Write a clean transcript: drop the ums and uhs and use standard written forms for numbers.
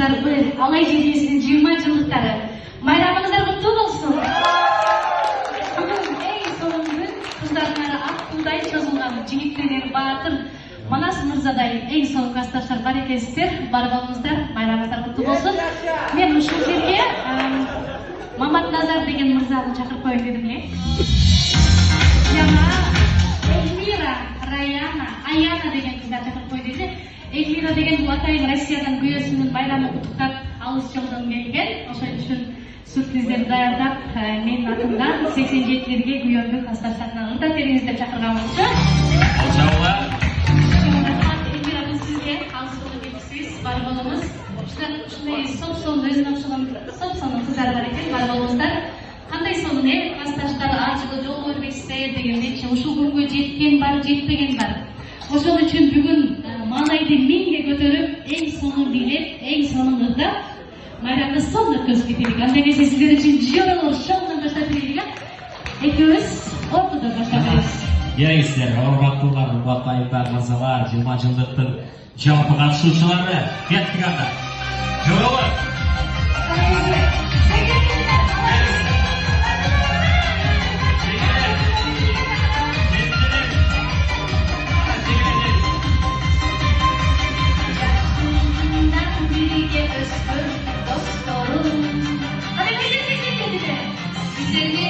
Bayramınızlar Alay Cediyesi'nin 20 yıllıkları. Bayramınızlar kutlu olsun. Bugün en son gün kızlarına Akkuday çözülgen jigitler batır. Manas Mırzaday en son kastarlar var ekensizler. Barbalınızlar, bayramınızlar kutlu olsun. Men uşul жерге Mamat Nazar деген мырзаны чакырып коюн дедим эле. Жана Эльмира, Раяна, Аяна деген кыздар чакырып коюн деди. Эльмира деген бул атайын Россиядан күйөөсүнүн байрамын куттуктап алыс жолдон келген. Ошол үчүн сюрприздерди даярдап, менин атымдан 87-лерге күйөөмдү кастарсатынан ынта тереңиз деп чакырган болчу. Иншалла. Эльмира биз сизге алыс жолдон келипсиз, бар болуңуз. Ушундай соп-соң өзүнө окшогон соп-соң кыздар бар экен, бар болуңуздар. Кандай сонун касташтар ачылы жол бербейсиздер дегендейчи, ушул күнгө жеткен бар, жетпеген бар. Ошол үчүн бүгүн маанайды миңге көтөрүп, эң сонун бийлеп, эң сонун ырдап, майрамды сонун өткөзүп кетелик. Анда эмесе сиздер үчүн жыйылыр шоудан баштап берелик. Экөөбүз ортодон баштап беребиз. Келиңиздер, урматтуулар, убактайымдар, мырзалар, 20 жылдыктын жалпы катышуучулары кеттик анда. Жолы. Sizlerle